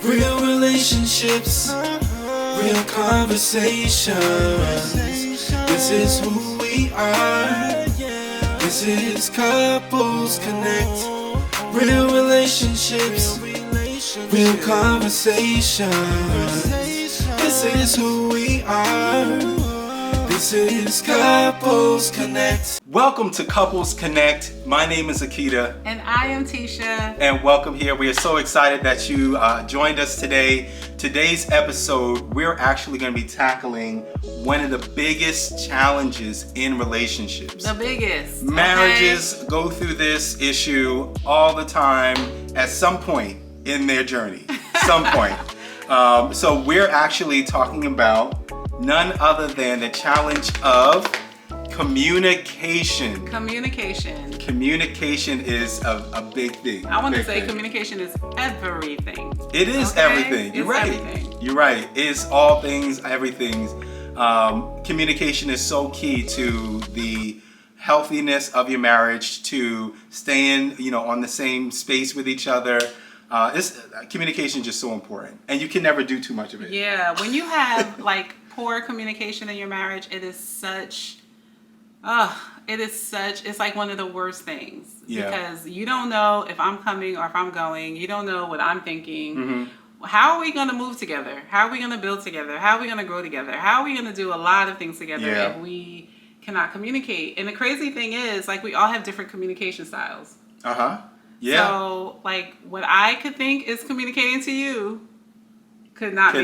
Real relationships, real conversations. This is who we are. This is Couples Connect. Real relationships, real conversations. This is who we are. This is Couples Connect. Welcome to Couples Connect. My name is Akida. And I am Tisha. And welcome here. We are so excited that you joined us today. Today's episode, we're actually going to be tackling one of the biggest challenges in relationships. The biggest. Marriages go through this issue all the time at some point in their journey. Some point. So we're actually talking about none other than the challenge of communication. Communication is a big thing. I want to say communication is everything. It is everything. You're right. Everything. You're right. It's all things, everything. Communication is so key to the healthiness of your marriage, to staying, on the same space with each other. Communication is just so important, and you can never do too much of it. Yeah, when you have poor communication in your marriage, it's like one of the worst things. Yeah. Because you don't know if I'm coming or if I'm going. You don't know what I'm thinking. Mm-hmm. How are we going to move together? How are we going to build together? How are we going to grow together? How are we going to do a lot of things together if we cannot communicate? And the crazy thing is, we all have different communication styles. Uh-huh. Yeah. So, what I could think is communicating to you could not be.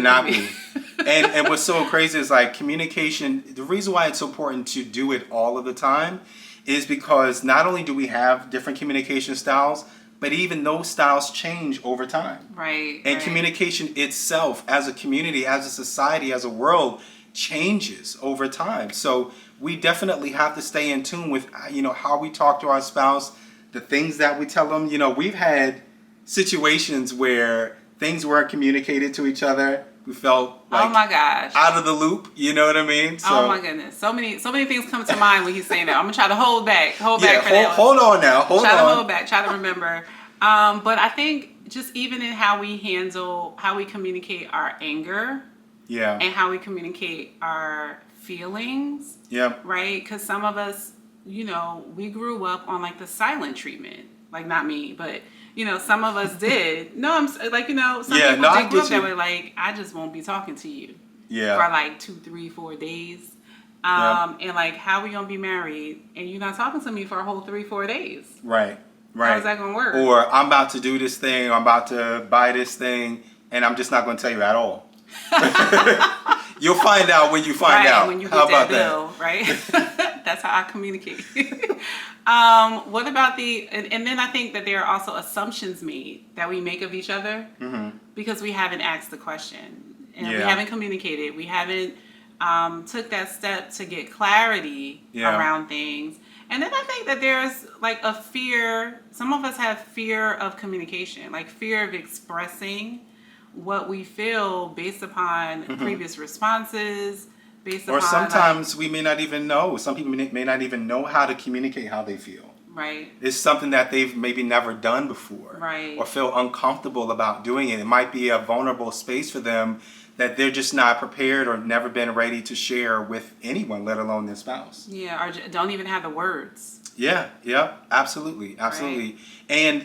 And what's so crazy is communication. The reason why it's so important to do it all of the time is because not only do we have different communication styles, but even those styles change over time. Right. And communication itself as a community, as a society, as a world changes over time. So we definitely have to stay in tune with how we talk to our spouse, the things that we tell them. We've had situations where things weren't communicated to each other. We felt oh my gosh, out of the loop. You know what I mean? So, oh my goodness, so many things come to mind when he's saying that. I'm gonna try to hold back. Hold on now. Hold back. Try to remember. But I think just even in how we communicate our anger. Yeah. And how we communicate our feelings. Yeah. Right? Because some of us, we grew up on the silent treatment. Not me, but some of us did. No, I'm some people did grow up that way. I just won't be talking to you. Yeah. For 2, 3, 4 days. And how we gonna be married and you're not talking to me for a whole 3, 4 days? Right. How's that gonna work? Or I'm about to do this thing. I'm about to buy this thing, and I'm just not gonna tell you at all. You'll find out when you find out. When you get how that about bill, that? Right? That's how I communicate. What about and then I think that there are also assumptions made that we make of each other because we haven't asked the question and we haven't communicated. We haven't took that step to get clarity around things. And then I think that there's a fear. Some of us have fear of communication, fear of expressing what we feel based upon previous responses. Or sometimes we may not even know. Some people may not even know how to communicate how they feel. Right. It's something that they've maybe never done before. Right. Or feel uncomfortable about doing it. It might be a vulnerable space for them that they're just not prepared or never been ready to share with anyone, let alone their spouse. Yeah, or don't even have the words. Yeah, absolutely. Right. And,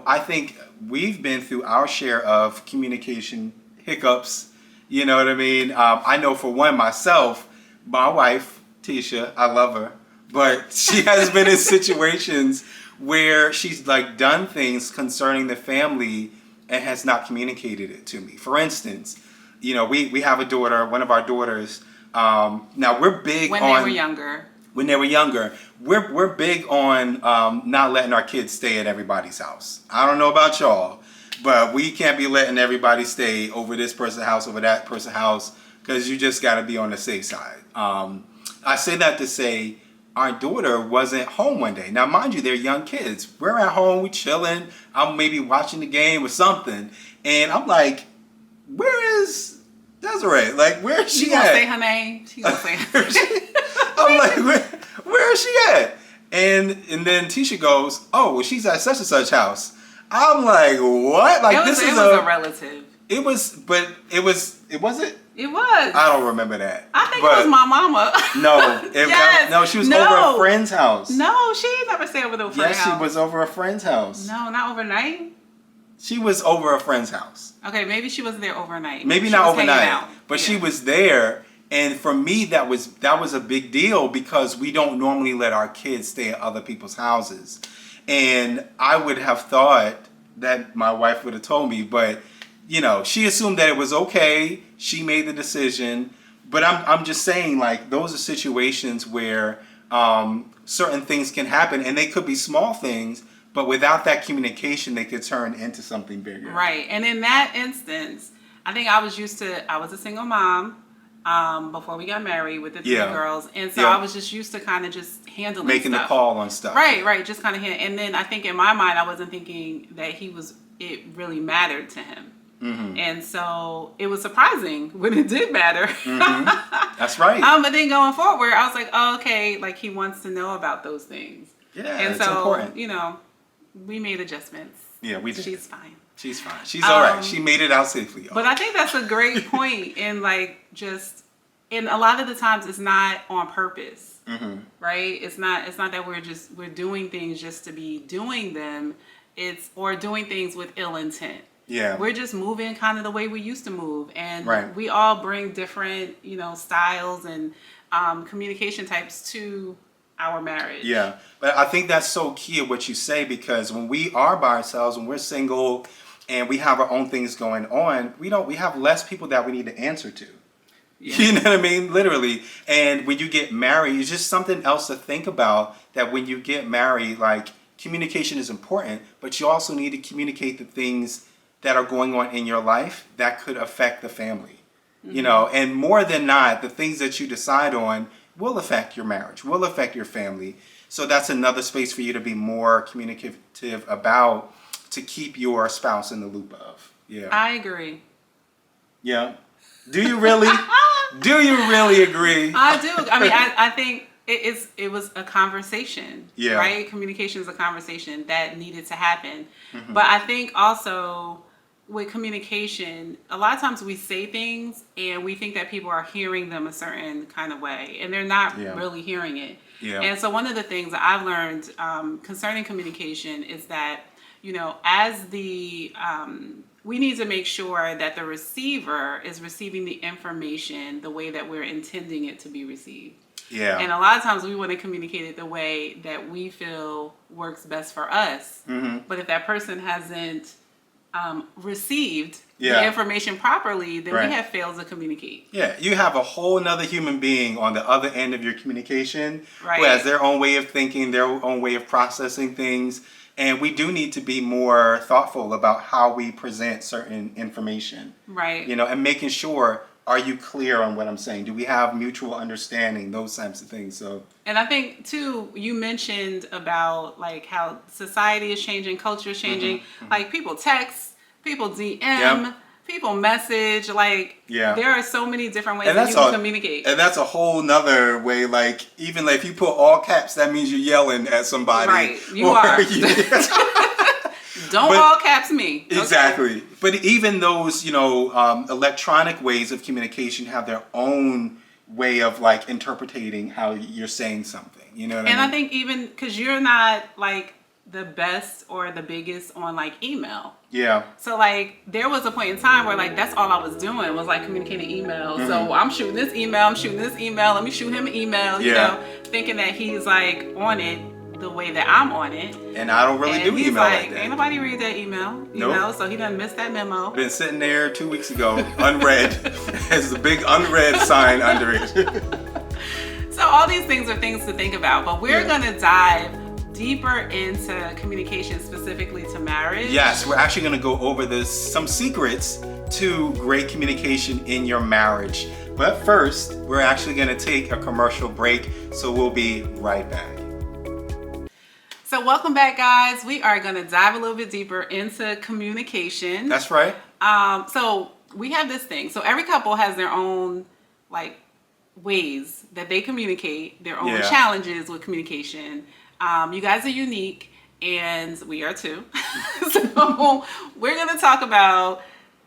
I think we've been through our share of communication hiccups. You know what I mean? I know for one myself, my wife, Tisha, I love her, but she has been in situations where she's done things concerning the family and has not communicated it to me. For instance, we have a daughter, one of our daughters. Now we're big when they were younger. When they were younger, we're big on not letting our kids stay at everybody's house. I don't know about y'all, but we can't be letting everybody stay over this person's house, over that person's house, because you just got to be on the safe side. I say that to say our daughter wasn't home one day. Now, mind you, they're young kids. We're at home, we chilling. I'm maybe watching the game or something. And I'm like, where is Desiree? Where is she at? She gonna say her name. She gonna say her name. I'm like, where is she at? And then Tisha goes, oh, well, she's at such and such house. I'm like, what? It was a relative. It was, but it was it. It was. I don't remember that. I think it was my mama. No, Yes. no, she was over a friend's house. No, she never stayed over the friend's house. Yes, she was over a friend's house. No, not overnight. She was over a friend's house. Okay, maybe she was there overnight. Maybe not overnight, but she was there. And for me, that was a big deal because we don't normally let our kids stay at other people's houses. And I would have thought that my wife would have told me, but you know, she assumed that it was okay. She made the decision. But I'm just saying, like, those are situations where certain things can happen, and they could be small things, but without that communication, they could turn into something bigger. Right. And in that instance, I think I was a single mom before we got married with the three girls. And so I was just used to kind of just handling making stuff. the call on stuff. Right. Just kind of and then I think in my mind, I wasn't thinking that it really mattered to him. Mm-hmm. And so it was surprising when it did matter. Mm-hmm. That's right. But then going forward, I was like, oh, okay, like he wants to know about those things. Yeah, and it's so, important. You know, we made adjustments. Yeah, we did. She's fine. She's fine. She's all right. She made it out safely. Y'all. But I think that's a great point in like and a lot of the times it's not on purpose, right? It's not that we're doing things just to be doing them. Or doing things with ill intent. Yeah. We're just moving kind of the way we used to move. And we all bring different, styles and communication types to our marriage. Yeah. But I think that's so key of what you say, because when we are by ourselves, when we're single and we have our own things going on, we have less people that we need to answer to. Yeah. You know what I mean? Literally. And when you get married, it's just something else to think about, that when you get married, like, communication is important, but you also need to communicate the things that are going on in your life that could affect the family. Mm-hmm. And more than not, the things that you decide on will affect your marriage, will affect your family. So that's another space for you to be more communicative about, to keep your spouse in the loop of. Yeah. I agree. Yeah. Do you really? Do you really agree? I do. I mean, I think it was a conversation, right? Communication is a conversation that needed to happen. Mm-hmm. But I think also with communication, a lot of times we say things and we think that people are hearing them a certain kind of way, and they're not really hearing it. Yeah. And so one of the things that I've learned concerning communication is that, we need to make sure that the receiver is receiving the information the way that we're intending it to be received. Yeah. And a lot of times we want to communicate it the way that we feel works best for us. Mm-hmm. But if that person hasn't received the information properly, then we have failed to communicate. Yeah, you have a whole nother human being on the other end of your communication who has their own way of thinking, their own way of processing things. And we do need to be more thoughtful about how we present certain information. Right. And making sure, are you clear on what I'm saying? Do we have mutual understanding? Those types of things. So. And I think too, you mentioned about like how society is changing, culture is changing. Mm-hmm. Like people text, people DM, people message. Like there are so many different ways that you can communicate. And that's a whole nother way. Like even like if you put all caps, that means you're yelling at somebody. Right. You are. Don't all caps me. Exactly. Okay. But even those, electronic ways of communication have their own way of like interpreting how you're saying something. You know what I mean? And I think even because you're not like the best or the biggest on like email. Yeah. So like there was a point in time where like that's all I was doing was like communicating email. Mm-hmm. So I'm shooting this email, let me shoot him an email, thinking that he's like on it the way that I'm on it. And I don't really do email like that. Ain't nobody read that email, so he done missed that memo. Been sitting there 2 weeks ago, unread. Has a big unread sign under it. So all these things are things to think about, but we're gonna dive deeper into communication specifically to marriage. Yes, we're actually gonna go over some secrets to great communication in your marriage. But first, we're actually gonna take a commercial break, so we'll be right back. So welcome back, guys. We are going to dive a little bit deeper into communication. That's right. So we have this thing. So every couple has their own like ways that they communicate, their own challenges with communication. You guys are unique, and we are too. So we're going to talk about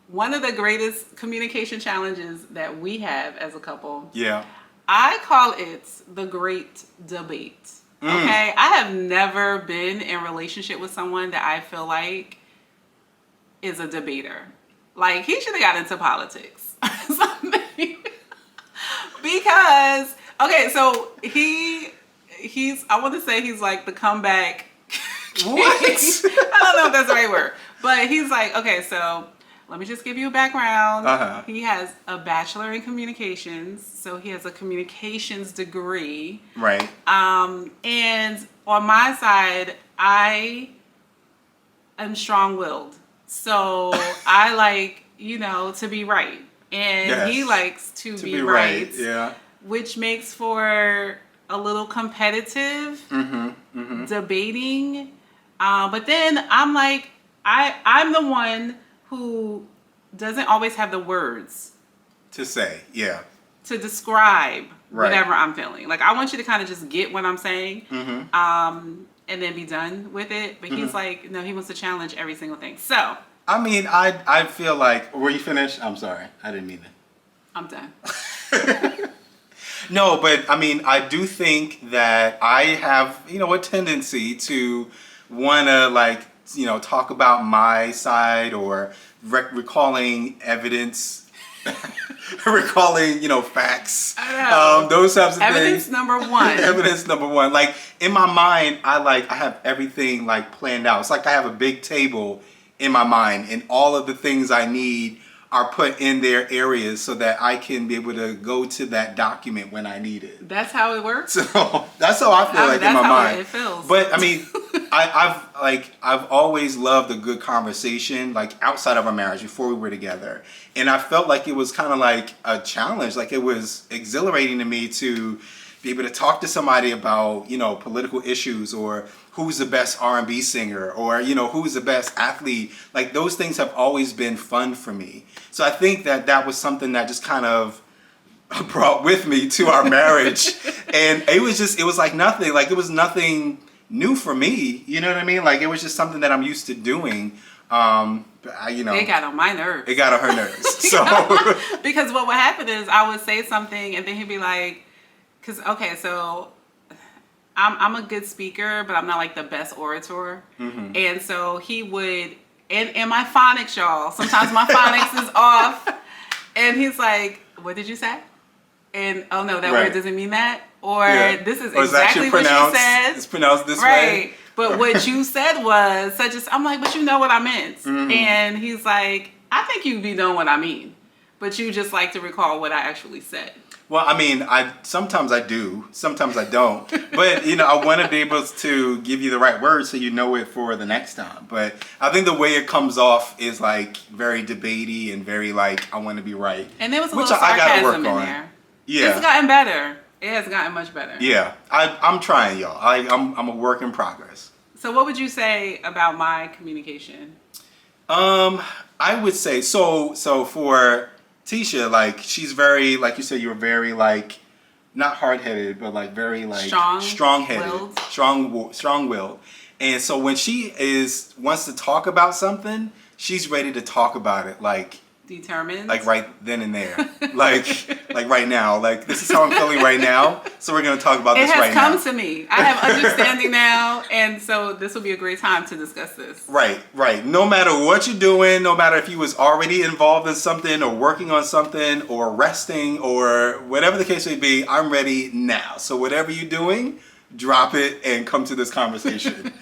one of the greatest communication challenges that we have as a couple. Yeah. I call it the great debate. Okay? I have never been in a relationship with someone that I feel like is a debater. Like, he should have got into politics. Because, okay, so he's, I want to say he's like the comeback. What? I don't know if that's the right word. But he's like, okay, so let me just give you a background. Uh-huh. He has a bachelor in communications, so he has a communications degree. Right. And on my side, I am strong-willed. So I like, to be right. And he likes to be right. Yeah. Which makes for a little competitive debating. But then I'm like, I'm the one who doesn't always have the words To say, yeah. to describe Right. whatever I'm feeling. Like, I want you to kind of just get what I'm saying, and then be done with it. But he's like, no, he wants to challenge every single thing. So I mean, I feel like, were you finished? I'm sorry, I didn't mean that. I'm done. No, but I mean, I do think that I have, a tendency to want to talk about my side or recalling evidence, recalling, facts, I know. those types of Evidence things. number one. Evidence number one. Like, in my mind, I have everything planned out. It's like I have a big table in my mind, and all of the things I need are put in their areas so that I can be able to go to that document when I need it. That's how it works. So that's how I feel in my that's how mind. it feels. But I mean, I've always loved a good conversation, outside of our marriage, before we were together, and I felt like it was kind of like a challenge. Like, it was exhilarating to me to be able to talk to somebody about political issues, or who's the best R&B singer, or who's the best athlete. Like, those things have always been fun for me. So I think that was something that just kind of brought with me to our marriage. And it was like nothing. Like, it was nothing new for me. You know what I mean? Like, it was just something that I'm used to doing. But It got on my nerves. It got on her nerves. So Because what would happen is I would say something and then he'd be like, so I'm a good speaker, but I'm not like the best orator. And so he would, and my phonics, y'all, sometimes my phonics is off. And he's like, what did you say? And, oh no, that word doesn't mean that. Or this is exactly what you said. It's pronounced this way. Right. But what you said was such as, I'm like, but you know what I meant. And he's like, I think you be knowing what I mean. But you just like to recall what I actually said. Well, I mean, sometimes I do, sometimes I don't. But, I want to be able to give you the right words so you know it for the next time. But I think the way it comes off is very debatey and very I want to be right. And there was a which little I gotta sarcasm work in on. there. Yeah. It's gotten better. It has gotten much better. Yeah. I'm trying, y'all. I'm a work in progress. So what would you say about my communication? I would say, so for Tisha, she's very, like you said, you're very, not hard-headed, but, very, strong-headed, strong-willed. And so when she wants to talk about something, she's ready to talk about it, Determined? right then and there. Right now. This is how I'm feeling right now, so we're going to talk about this right now. It has come to me. I have understanding now, and so this will be a great time to discuss this. Right. No matter what you're doing, no matter if you was already involved in something or working on something or resting or whatever the case may be, I'm ready now. So whatever you're doing, drop it and come to this conversation.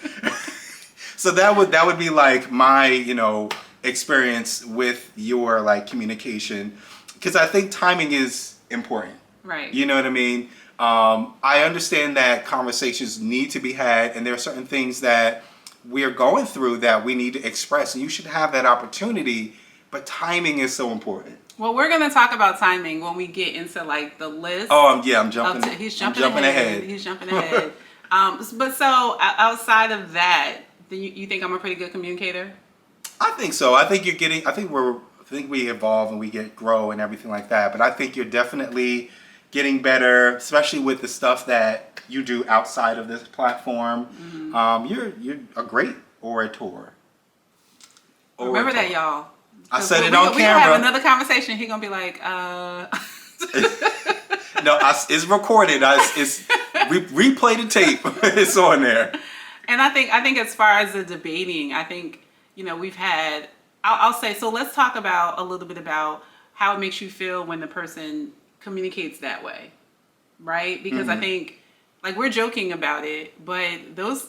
So that would be my, experience with your communication, because I think timing is important. Right. You know what I mean? I understand that conversations need to be had, and there are certain things that we're going through that we need to express, and you should have that opportunity, but timing is so important. Well, we're going to talk about timing when we get into the list. Oh, yeah, I'm jumping. He's jumping ahead. He's jumping ahead. But so outside of that, do you think I'm a pretty good communicator? I think so. I think we evolve and we grow and everything like that. But I think you're definitely getting better, especially with the stuff that you do outside of this platform. You're a great orator. Remember that, y'all. I said it we on we gonna have camera. another conversation. He gonna be like, No, it's recorded. Replay the tape. It's on there. And I think as far as the debating, I think, we've had. I'll say, so. Let's talk about a little bit about how it makes you feel when the person communicates that way, right? Because I think, like, we're joking about it, but those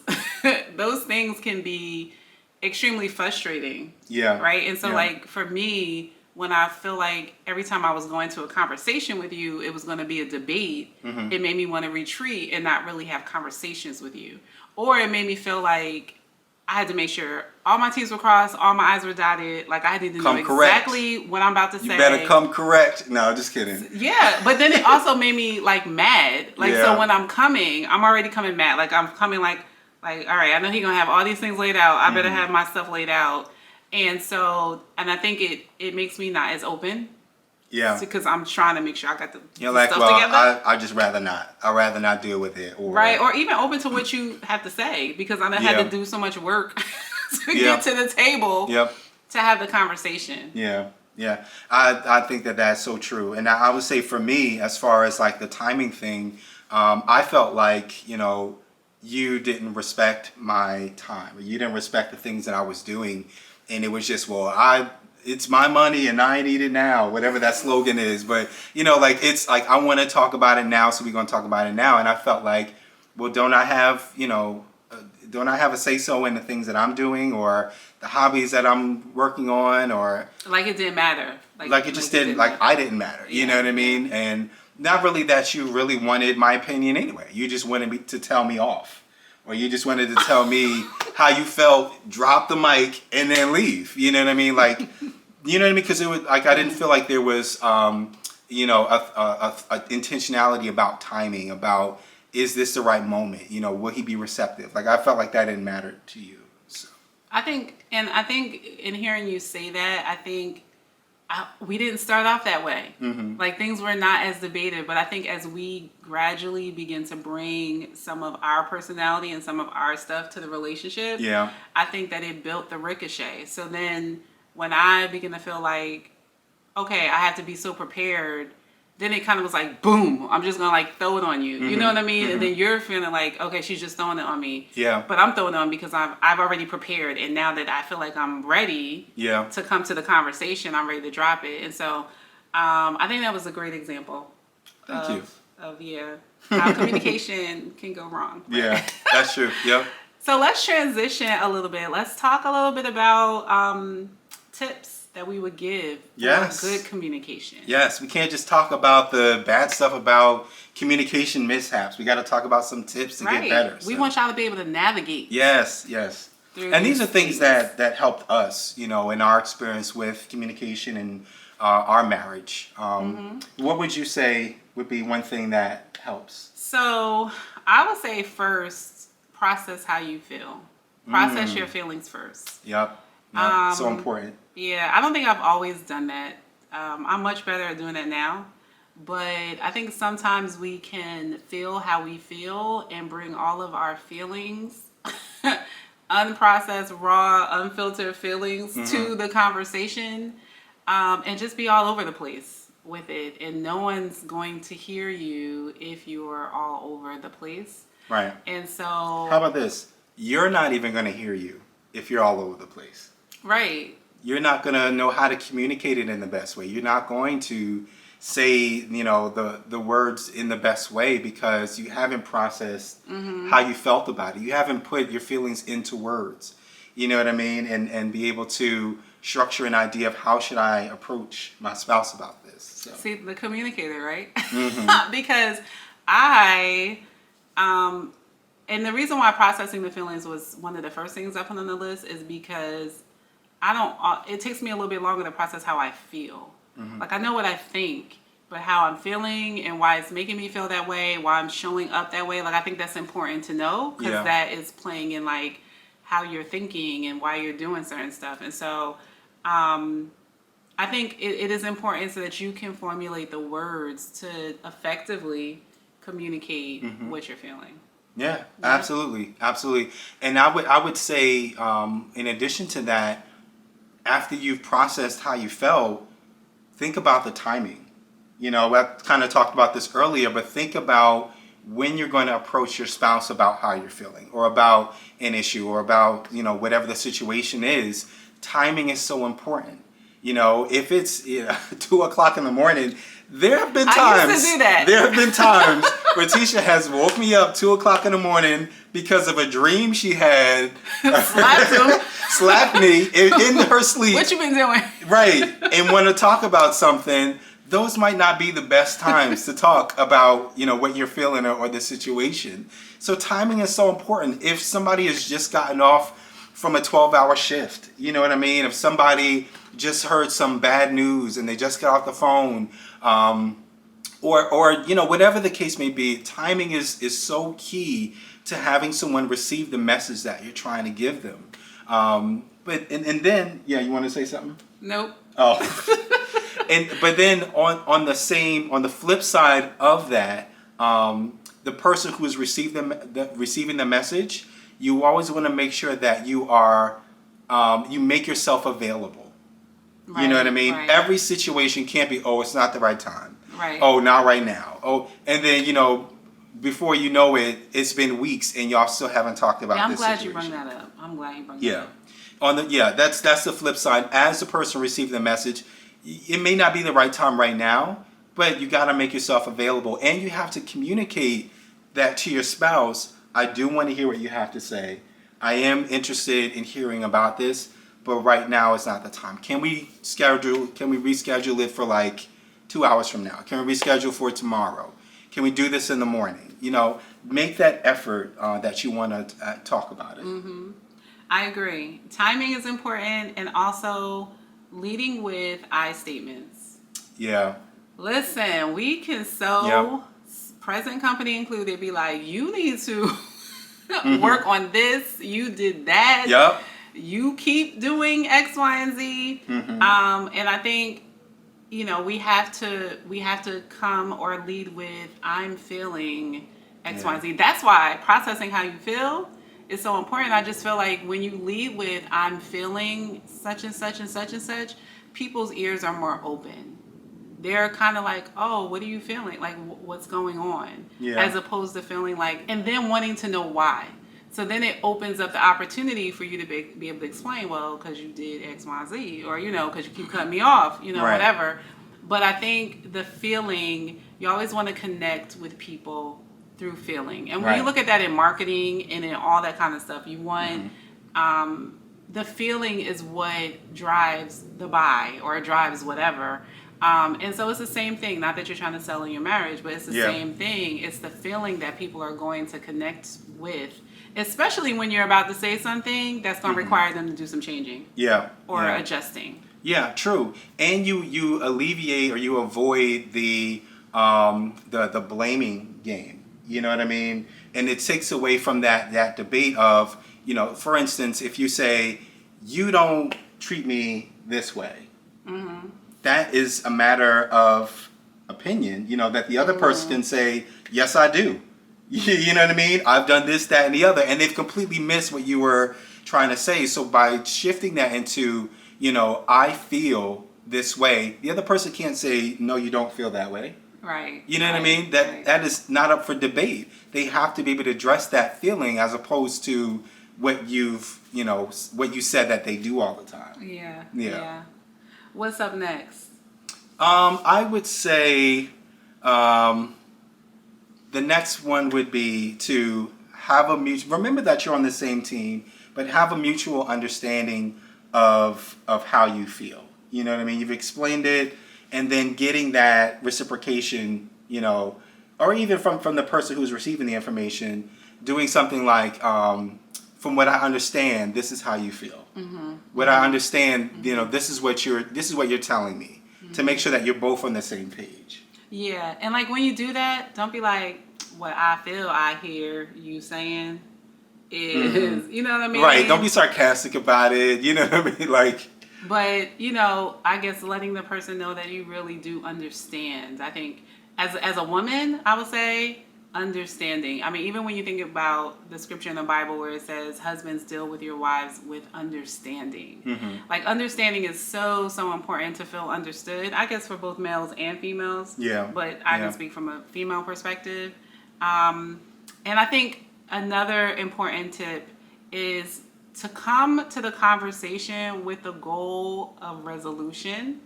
those things can be extremely frustrating. Yeah. Right. And so, Yeah. like, for me, when I feel like every time I was going to a conversation with you, it was going to be a debate, it made me want to retreat and not really have conversations with you. Or it made me feel like I had to make sure all my T's were crossed, all my I's were dotted. Like, I didn't know exactly what I'm about to say. You better come correct. No, just kidding. Yeah, but then it also made me, like, mad. Like, Yeah. so when I'm coming, I'm already coming mad. Like, I'm coming like, all right, I know he's going to have all these things laid out. I better have my stuff laid out. And so, and I think it makes me not as open. Yeah. Because I'm trying to make sure I got the You're like, stuff well, together. I just rather not. I'd rather not deal with it. Right, or even open to what you have to say, because I had to do so much work to get to the table to have the conversation. Yeah, yeah. I think that's so true. And I would say for me, as far as like the timing thing, I felt like, you didn't respect my time, or you didn't respect the things that I was doing. And it was just, it's my money and I need it now, whatever that slogan is. But, like, it's like, I want to talk about it now, so we're going to talk about it now. And I felt like, well, don't I have a say-so in the things that I'm doing, or the hobbies that I'm working on, or... Like it didn't matter. Like it just didn't, like I didn't matter. You know what I mean? And not really that you really wanted my opinion anyway. You just wanted me to tell me off. Or you just wanted to tell me how you felt, drop the mic, and then leave. You know what I mean? Like, you know what I mean? Because it was like, I didn't feel like there was, a intentionality about timing, about, is this the right moment? Will he be receptive? Like, I felt like that didn't matter to you. So I think in hearing you say that, I think we didn't start off that way. Like, things were not as debated, but I think as we gradually begin to bring some of our personality and some of our stuff to the relationship, I think that it built the ricochet. So then when I begin to feel like, okay, I have to be so prepared, then it kind of was like, boom, I'm just going to, like, throw it on you. You know what I mean? And then you're feeling like, okay, she's just throwing it on me. Yeah. But I'm throwing it on because I've already prepared. And now that I feel like I'm ready to come to the conversation, I'm ready to drop it. And so I think that was a great example. Thank you. Of how communication can go wrong. Right? Yeah, that's true. Yep. So let's transition a little bit. Let's talk a little bit about tips that we would give for good communication. Yes, we can't just talk about the bad stuff about communication mishaps. We got to talk about some tips to get better. We want y'all to be able to navigate. Yes. And these are things that helped us, in our experience with communication and our marriage. What would you say would be one thing that helps? So I would say first, process how you feel. Process your feelings first. Yep. So important. Yeah, I don't think I've always done that. I'm much better at doing that now. But I think sometimes we can feel how we feel and bring all of our feelings, unprocessed, raw, unfiltered feelings to the conversation, and just be all over the place with it. And no one's going to hear you if you are all over the place. Right. And so... How about this? You're not even going to hear you if you're all over the place. Right. You're not going to know how to communicate it in the best way. You're not going to say, the words in the best way because you haven't processed how you felt about it. You haven't put your feelings into words. You know what I mean? And be able to structure an idea of how should I approach my spouse about this. So. See, the communicator, right? Mm-hmm. Because and the reason why processing the feelings was one of the first things I put on the list is because it takes me a little bit longer to process how I feel. Mm-hmm. Like, I know what I think, but how I'm feeling and why it's making me feel that way, why I'm showing up that way, like, I think that's important to know because that is playing in, like, how you're thinking and why you're doing certain stuff. And so I think it is important so that you can formulate the words to effectively communicate what you're feeling. Yeah, absolutely. And I would say, in addition to that, after you've processed how you felt, think about the timing. You know, I kind of talked about this earlier, but think about when you're going to approach your spouse about how you're feeling, or about an issue, or about, you know, whatever the situation is. Timing is so important. You know, if it's 2 o'clock in the morning, there have been times. I used to do that. There have been times where Tisha has woke me up 2 o'clock in the morning because of a dream she had. Slapped me in her sleep. What you been doing? Right. And want to talk about something. Those might not be the best times to talk about, you know, what you're feeling or the situation. So timing is so important. If somebody has just gotten off from a 12-hour shift, you know what I mean? If somebody just heard some bad news and they just got off the phone, or you know, whatever the case may be, timing is so key to having someone receive the message that you're trying to give them. But then, yeah, you want to say something? Nope. Oh. But then on the flip side of that, the person who is receiving the message, you always want to make sure that you are you make yourself available. Right, you know what I mean? Right. Every situation can't be, oh, it's not the right time. Right. Oh, not right now. Oh, and then, you know, before you know it, it's been weeks and y'all still haven't talked about this situation. I'm glad you brought that up. I'm glad you brought that up. That's the flip side. As the person receiving the message, it may not be the right time right now, but you got to make yourself available, and you have to communicate that to your spouse. I do want to hear what you have to say. I am interested in hearing about this, but right now is not the time. Can we reschedule it for like 2 hours from now? Can we reschedule for tomorrow? Can we do this in the morning? You know, make that effort that you want to talk about it. Mm-hmm. I agree. Timing is important, and also leading with I statements. Yeah. Listen, we can present company included, be like, you need to work on this. You did that. Yep. You keep doing X, Y, and Z. Mm-hmm. And I think, you know, we have to come or lead with I'm feeling X, Y, and Z. That's why processing how you feel is so important. I just feel like when you lead with I'm feeling such and such and such and such, people's ears are more open. They're kind of like, oh, what are you feeling? Like, what's going on? Yeah. As opposed to feeling like, and then wanting to know why. So then it opens up the opportunity for you to be able to explain, well, because you did X, Y, Z, or, you know, because you keep cutting me off, you know, right. Whatever. But I think the feeling, you always want to connect with people through feeling. And when you look at that in marketing and in all that kind of stuff, you want, the feeling is what drives the buy or drives whatever. And so it's the same thing, not that you're trying to sell in your marriage, but it's the same thing. It's the feeling that people are going to connect with, especially when you're about to say something that's going to require them to do some changing. Or adjusting. Yeah, true. And you alleviate or you avoid the blaming game. You know what I mean? And it takes away from that debate of, you know, for instance, if you say, you don't treat me this way. Mm-hmm. That is a matter of opinion, you know, that the other person can say, yes, I do. You know what I mean? I've done this, that, and the other. And they've completely missed what you were trying to say. So by shifting that into, you know, I feel this way, the other person can't say, no, you don't feel that way. Right. You know what I mean? That is not up for debate. They have to be able to address that feeling as opposed to what you said that they do all the time. Yeah. What's up next? I would say the next one would be to have remember that you're on the same team, but have a mutual understanding of how you feel. You know what I mean? You've explained it, and then getting that reciprocation, you know, or even from the person who's receiving the information, doing something like, from what I understand, this is how you feel. Mm-hmm. What I understand, you know, this is what you're telling me, to make sure that you're both on the same page. Yeah, and like when you do that, don't be like, what I feel I hear you saying is, you know what I mean? Right, don't be sarcastic about it, you know what I mean? Like, but, you know, I guess letting the person know that you really do understand. I think as a woman, I would say, understanding. I mean, even when you think about the scripture in the Bible where it says, husbands, deal with your wives with understanding. Like, understanding is so, so important to feel understood, I guess, for both males and females. Yeah. But I can speak from a female perspective. And I think another important tip is to come to the conversation with the goal of resolution.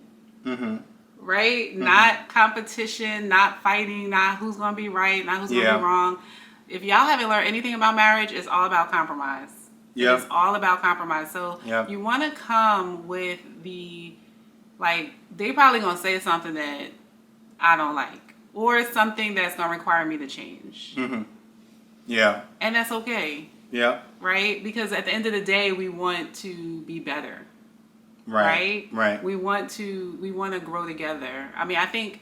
Right? Not competition, not fighting, not who's going to be right, not who's going to be wrong. If y'all haven't learned anything about marriage, it's all about compromise. It's all about compromise. So you want to come with the, like, they probably going to say something that I don't like, or something that's going to require me to change. Yeah. And that's okay. Yeah. Right? Because at the end of the day, we want to be better. Right. We want to grow together. I mean, I think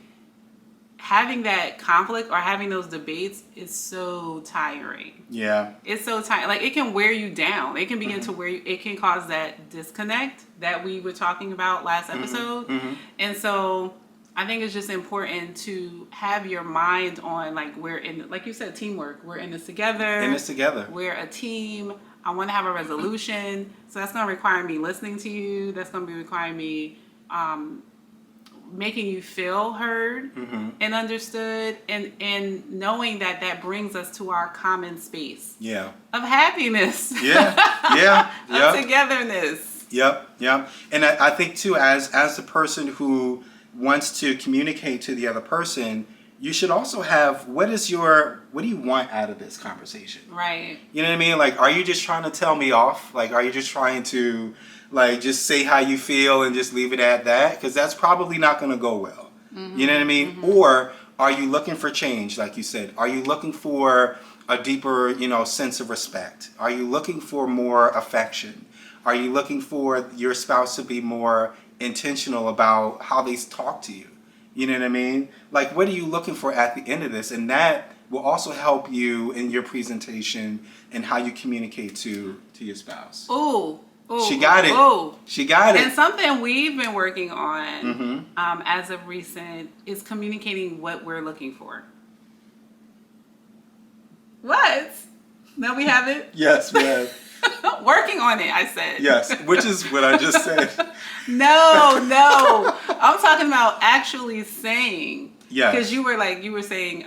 having that conflict or having those debates is so tiring. Yeah. It's so tiring. Like, it can wear you down. It can begin to wear you. It can cause that disconnect that we were talking about last episode. And so I think it's just important to have your mind on, like, we're in, like you said, teamwork. We're in this together. We're a team. I want to have a resolution. So that's going to require me listening to you. That's going to be requiring me making you feel heard and understood, and knowing that that brings us to our common space of happiness. Of togetherness. And I think, too, as the person who wants to communicate to the other person, you should also have, what do you want out of this conversation? Right. You know what I mean? Like, are you just trying to tell me off? Like, are you just trying to, like, just say how you feel and just leave it at that? Because that's probably not going to go well. You know what I mean? Or are you looking for change, like you said? Are you looking for a deeper, sense of respect? Are you looking for more affection? Are you looking for your spouse to be more intentional about how they talk to you? You know what I mean? Like, what are you looking for at the end of this? And that will also help you in your presentation and how you communicate to your spouse. Ooh, she got it. She got it. And something we've been working on as of recent is communicating what we're looking for. What? No, we haven't? Yes, we have. Working on it, I said. Yes, which is what I just said. No. I'm talking about actually saying. Yeah. Because you were saying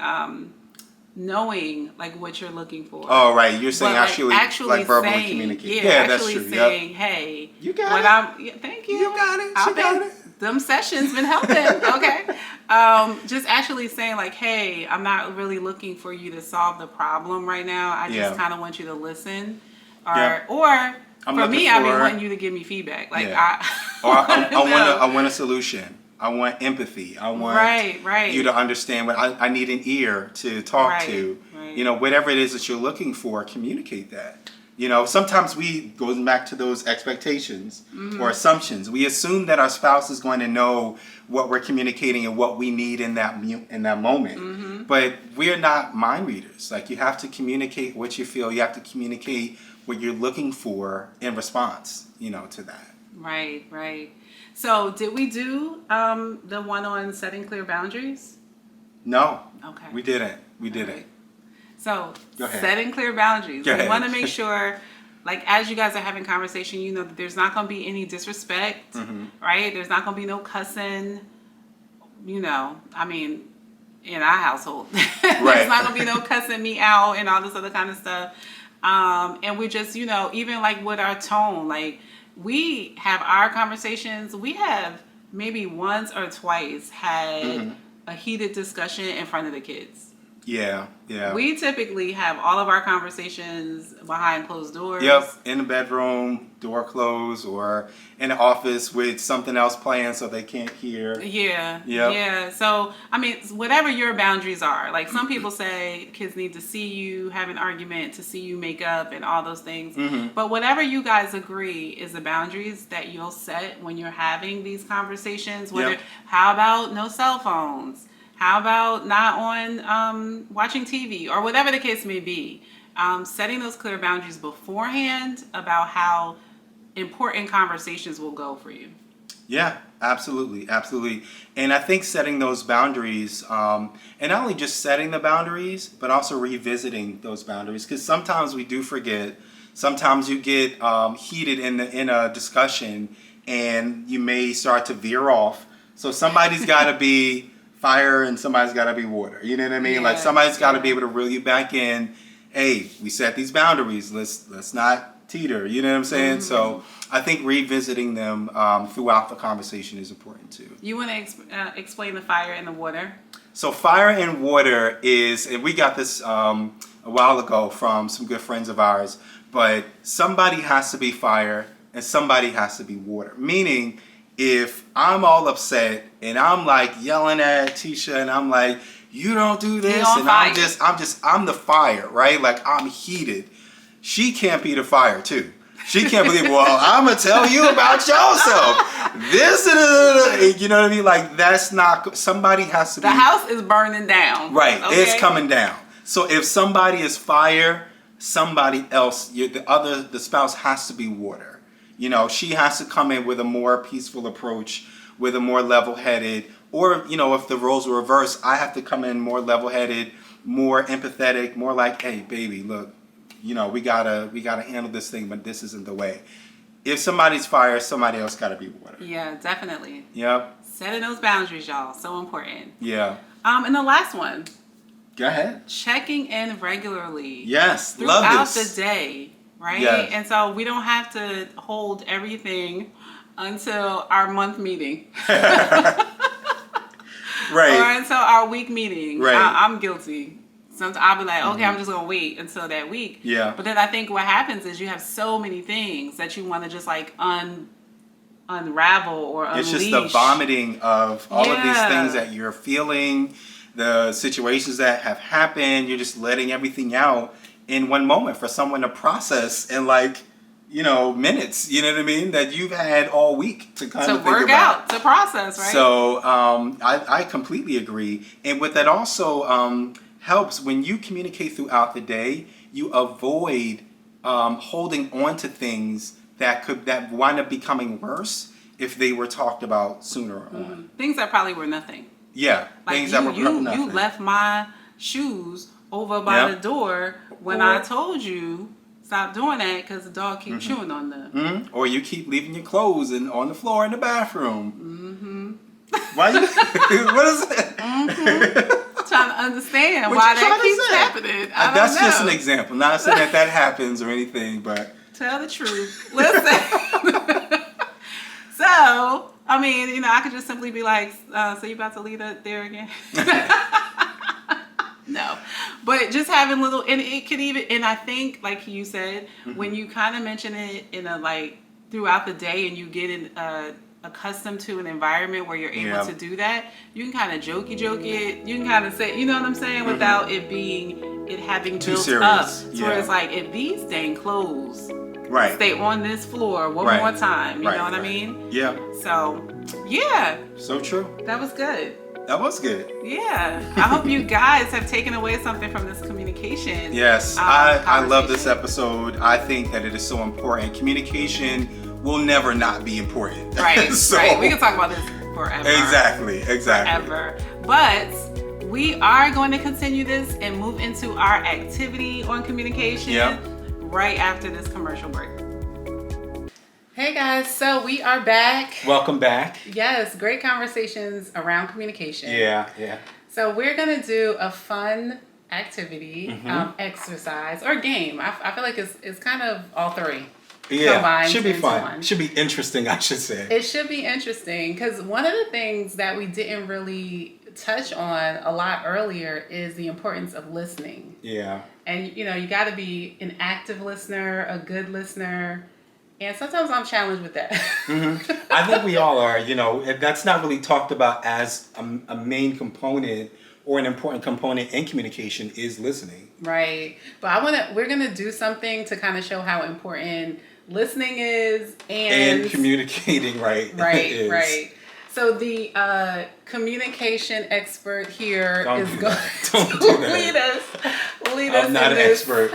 knowing, like, what you're looking for. Oh, right. You're saying actually like verbally saying, communicate. Yeah, that's true. Saying, hey. You got it. Thank you. You got it. She got it. Them sessions been helping. Okay. Just actually saying, like, hey, I'm not really looking for you to solve the problem right now. I just kind of want you to listen. Or for me, I've been wanting you to give me feedback. Like, I want a solution. I want empathy. I want you to understand what I need an ear to talk to. Right. Whatever it is that you're looking for, communicate that. Sometimes we, going back to those expectations or assumptions, we assume that our spouse is going to know what we're communicating and what we need in that moment. But we're not mind readers. Like, you have to communicate what you feel. You have to communicate what you're looking for in response, to that. Right. So, did we do the one on setting clear boundaries? No. Okay. We didn't. Right. So, setting clear boundaries. We want to make sure, like, as you guys are having conversation, that there's not going to be any disrespect, right? There's not going to be no cussing, I mean, in our household. There's not going to be no cussing me out and all this other kind of stuff. And we just, even like with our tone, like, we have our conversations. We have maybe once or twice had a heated discussion in front of the kids. Yeah. We typically have all of our conversations behind closed doors. Yep, in the bedroom, door closed, or in the office with something else playing so they can't hear. Yeah. So, I mean, whatever your boundaries are. Like, some people say kids need to see you have an argument, to see you make up and all those things. But whatever you guys agree is the boundaries that you'll set when you're having these conversations. How about no cell phones? How about not on watching TV, or whatever the case may be? Setting those clear boundaries beforehand about how important conversations will go for you. Yeah, Absolutely, absolutely. And I think setting those boundaries, and not only just setting the boundaries, but also revisiting those boundaries. Because sometimes we do forget. Sometimes you get heated in a discussion, and you may start to veer off. So somebody's got to be fire, and somebody's got to be water. You know what I mean? Yeah, like somebody's got to be able to reel you back in. Hey, we set these boundaries. Let's not teeter. You know what I'm saying? So I think revisiting them throughout the conversation is important too. You want to explain the fire and the water? So fire and water is, and we got this a while ago from some good friends of ours, but somebody has to be fire and somebody has to be water. Meaning, if I'm all upset and I'm like yelling at Tisha and I'm like, you don't do this, and I'm the fire, right? Like I'm heated. She can't be the fire too. She can't believe, well, I'm going to tell you about yourself. This, you know what I mean? Like, that's not, somebody has to be. The house is burning down. Right. Okay? It's coming down. So if somebody is fire, somebody else, the spouse has to be water. You know, she has to come in with a more peaceful approach, with a more level-headed, or, you know, if the roles were reversed, I have to come in more level-headed, more empathetic, more like, hey, baby, look. You know, we gotta handle this thing, but this isn't the way. If somebody's fire, somebody else gotta be water. Yeah, definitely. Yep. Setting those boundaries, y'all, so important. Yeah. And the last one. Go ahead. Checking in regularly. Yes, throughout love this. the day, right? Yes. And so we don't have to hold everything until our month meeting. Right. Or until our week meeting. Right. I'm guilty. Sometimes I'll be like, okay, I'm just gonna wait until that week. Yeah. But then I think what happens is you have so many things that you want to just like unravel or unleash. It's just the vomiting of all of these things that you're feeling, the situations that have happened. You're just letting everything out in one moment for someone to process in like, you know, minutes. You know what I mean? That you've had all week to kind of think work about. out, to process, right? So I completely agree. And what that also helps when you communicate throughout the day, you avoid holding on to things that wind up becoming worse if they were talked about sooner on. Things that probably were nothing. Yeah, Like things that were nothing. You left my shoes over by the door when I told you stop doing that because the dog keeps chewing on them. Or you keep leaving your clothes on the floor in the bathroom. Why you? What is it? Trying to understand why that keeps happening. That's just an example. Not saying that happens or anything, but tell the truth. Listen. So, I mean, you know, I could just simply be like, so you about to leave that there again? No, but just having little, and it could even, and I think, like you said, when you kind of mention it in a like throughout the day, and you get in accustomed to an environment where you're able to do that, you can kind of jokey it. You can kind of say, you know what I'm saying, without it having too built serious. up. So where it's like, if these dang clothes stay on this floor one more time, you know what I mean? Yeah. So, yeah. So true. That was good. That was good. Yeah. I hope you guys have taken away something from this communication. Yes. I love this episode. I think that it is so important. Communication will never not be important. Right. Right. We can talk about this forever. Exactly. Forever. But we are going to continue this and move into our activity on communication right after this commercial break. Hey guys, so we are back. Welcome back. Yes, great conversations around communication. Yeah. So we're gonna do a fun activity, exercise, or game. I feel like it's kind of all three. Yeah, should be fun. Should be interesting, I should say. It should be interesting because one of the things that we didn't really touch on a lot earlier is the importance of listening. Yeah. And you know, you got to be an active listener, a good listener. And sometimes I'm challenged with that. I think we all are. You know, that's not really talked about as a main component or an important component in communication is listening. Right. But we're gonna do something to kind of show how important listening is and communicating right. Right. So the communication expert here is going to lead us. I'm not an expert.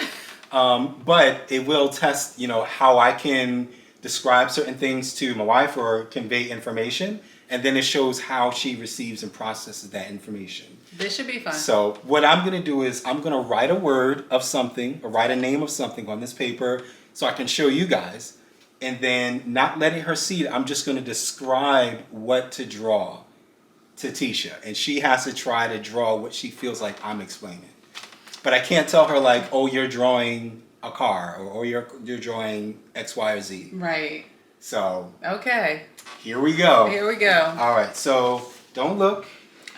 But it will test, you know, how I can describe certain things to my wife or convey information. and then it shows how she receives and processes that information. This should be fun. So what I'm going to do is I'm going to write a word of something, or write a name of something on this paper so I can show you guys. And then, not letting her see it, I'm just going to describe what to draw to Tisha. And she has to try to draw what she feels like I'm explaining. But I can't tell her like, oh, you're drawing a car, or you're drawing X, Y, or Z. Right. So. Okay. Here we go. Here we go. All right. So don't look.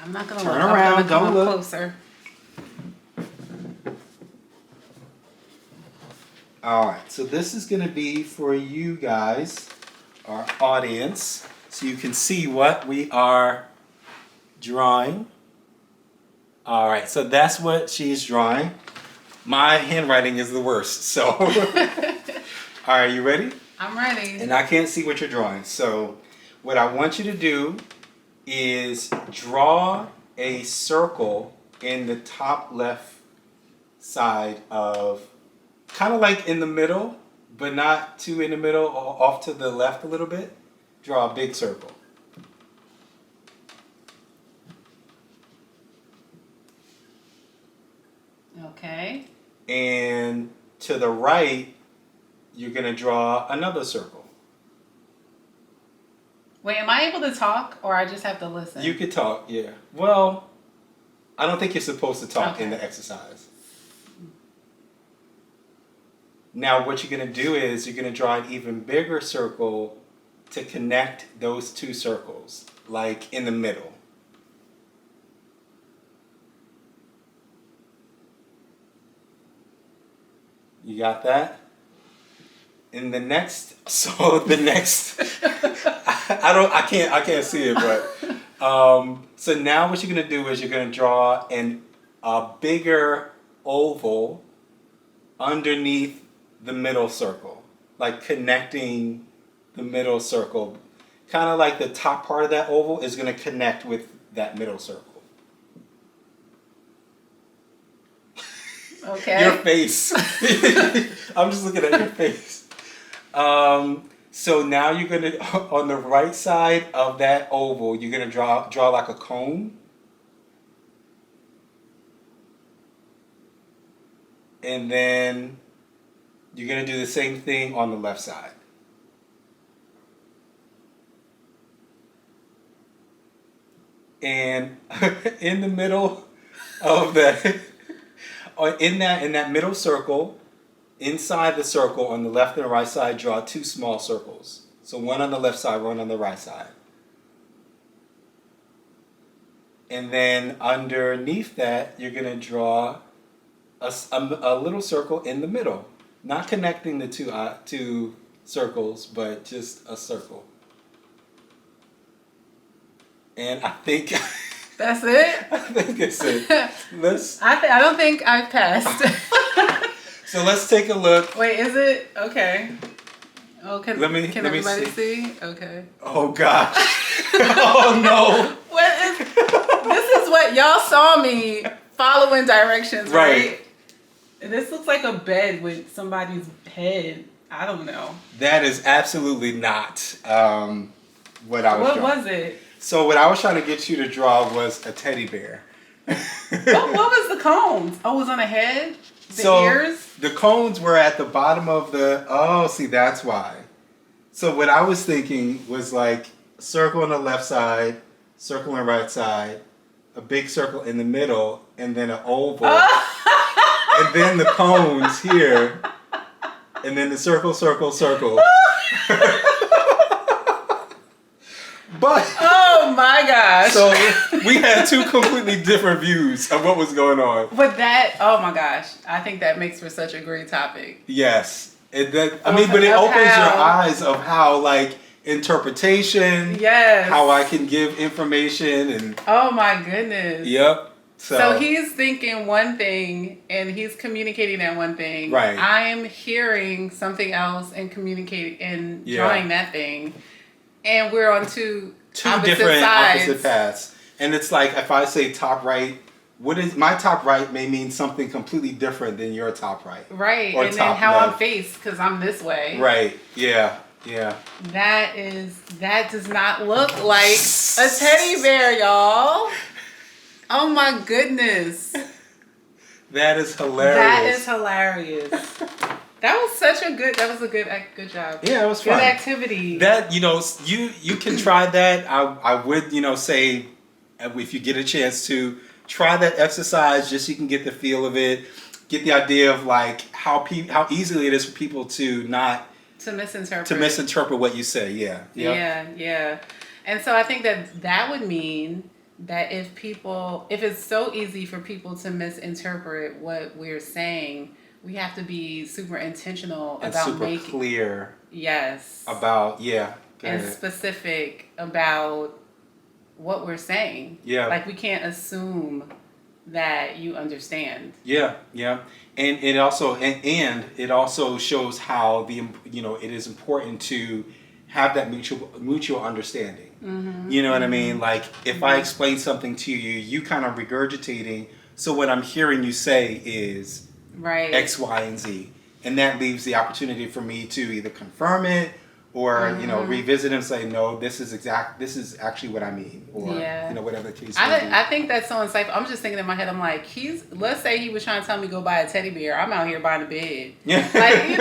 I'm not gonna turn look. around. I'm gonna Don't look closer. All right. So this is going to be for you guys, our audience, so you can see what we are drawing. All right. So that's what she's drawing. My handwriting is the worst. So, all right. You ready? I'm ready. And I can't see what you're drawing. So what I want you to do is draw a circle in the top left side of, kind of like in the middle, but not too in the middle, or off to the left a little bit. Draw a big circle. Okay. And to the right, you're going to draw another circle. Wait, am I able to talk, or I just have to listen? You could talk, yeah. Well, I don't think you're supposed to talk in Okay. the exercise. Now what you're going to do is you're going to draw an even bigger circle to connect those two circles, like in the middle. You got that? In the next, I can't see it, but so now what you're gonna do is you're gonna draw a bigger oval underneath the middle circle, like connecting the middle circle. Kind of like the top part of that oval is gonna connect with that middle circle. Okay. Your face. I'm just looking at your face. So now you're gonna, on the right side of that oval, you're gonna draw like a cone. And then you're gonna do the same thing on the left side. And in the middle of that, in that middle circle, inside the circle on the left and the right side, draw two small circles. So one on the left side, one on the right side. And then underneath that, you're going to draw a little circle in the middle. Not connecting the two circles, but just a circle. And I think... That's it? I think it's it. I don't think I've passed. So let's take a look. Wait, is it? Okay. Oh, can Let me everybody see? Okay. Oh gosh. Oh no. This is what y'all saw me following directions, right? And this looks like a bed with somebody's head. I don't know. That is absolutely not what I was drawing. What was it? So what I was trying to get you to draw was a teddy bear. What was the cones? Oh, it was on the head? The ears? The cones were at the bottom of the... Oh, see, that's why. So what I was thinking was like circle on the left side, circle on the right side, a big circle in the middle, and then an oval. And then the cones here, and then the circle, circle, circle. But oh my gosh. So we had two completely different views of what was going on. But that, oh my gosh, I think that makes for such a great topic. Yes. But it opens your eyes of how, like, interpretation, yes, how I can give information, and oh my goodness. Yep. So he's thinking one thing and he's communicating that one thing. Right. I am hearing something else and communicating and drawing that thing. And we're on two different sides. opposite paths. And it's like, if I say top right, my top right may mean something completely different than your top right. Right. Or and top then how left. I'm faced, because I'm this way. Right. Yeah. Yeah. That does not look like a teddy bear, y'all. Oh my goodness. That is hilarious. That is hilarious. That was a good job. Yeah, it was fun. Good activity. That, you can try that. I would, say, if you get a chance to try that exercise, just so you can get the feel of it, get the idea of like how easily it is for people to misinterpret what you say. Yeah. Yep. Yeah. And so I think that would mean that if it's so easy for people to misinterpret what we're saying, we have to be super intentional and about super clear. Yes. About and specific about what we're saying. Yeah. Like we can't assume that you understand. Yeah. And it also shows how it is important to have that mutual understanding. Mm-hmm. You know what I mean? Like if I explain something to you, you kind of regurgitating. So what I'm hearing you say is right. X, Y, and Z, and that leaves the opportunity for me to either confirm it or revisit and say, no, this is actually what I mean, or whatever the case may be. I think that's so insightful. I'm just thinking in my head, I'm like, let's say he was trying to tell me go buy a teddy bear. I'm out here buying a bed. Yeah. Like,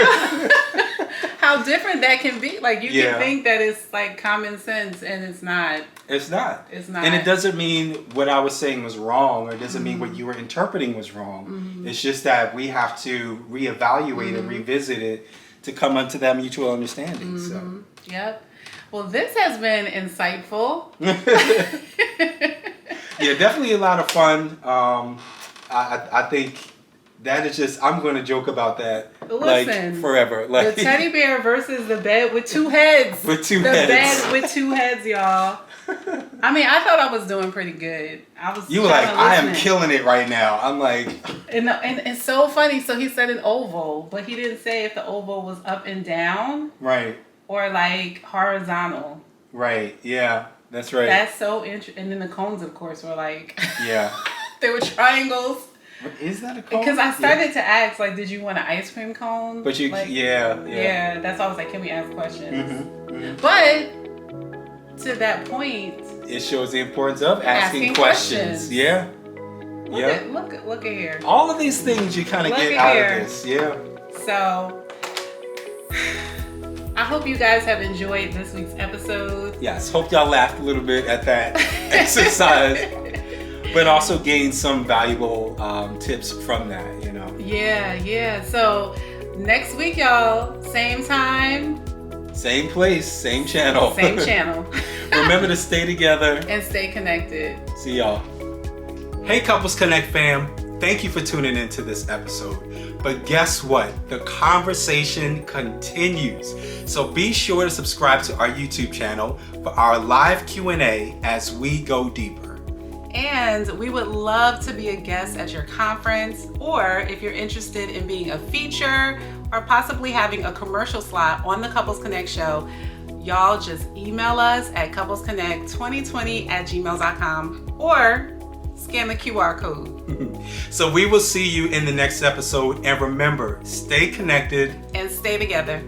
how different that can be. Like you can think that it's like common sense, and it's not. It's not. And it doesn't mean what I was saying was wrong, or it doesn't mean what you were interpreting was wrong. Mm-hmm. It's just that we have to reevaluate and revisit it to come into that mutual understanding. Mm-hmm. So. Yep. Well, this has been insightful. Yeah, definitely a lot of fun. I think that is just, I'm going to joke about that. Listen, like forever. Like the teddy bear versus the bed with two heads. With two heads. The bed with two heads, y'all. I mean, I thought I was doing pretty good. You were like, I am killing it right now. I'm like. And it's so funny. So he said an oval, but he didn't say if the oval was up and down. Right. Or like horizontal. Right. Yeah. That's right. That's so interesting. And then the cones, of course, were like. Yeah. They were triangles. What, is that a cone? Because I started to ask, like, did you want an ice cream cone? But you, like, yeah. That's why I was like, can we ask questions? Mm-hmm. Mm-hmm. But to that point, it shows the importance of asking questions. Yeah. Look at here. All of these things you kind of get out of this. Yeah. So I hope you guys have enjoyed this week's episode. Yes. Hope y'all laughed a little bit at that exercise. But also gain some valuable tips from that, Yeah. So next week, y'all, same time. Same place, same channel. Same channel. Remember to stay together. And stay connected. See y'all. Hey, Couples Connect fam. Thank you for tuning into this episode. But guess what? The conversation continues. So be sure to subscribe to our YouTube channel for our live Q&A as we go deeper. And we would love to be a guest at your conference, or if you're interested in being a feature or possibly having a commercial slot on the Couples Connect show, y'all just email us at couplesconnect2020@gmail.com or scan the QR code. So we will see you in the next episode, and remember, stay connected and stay together.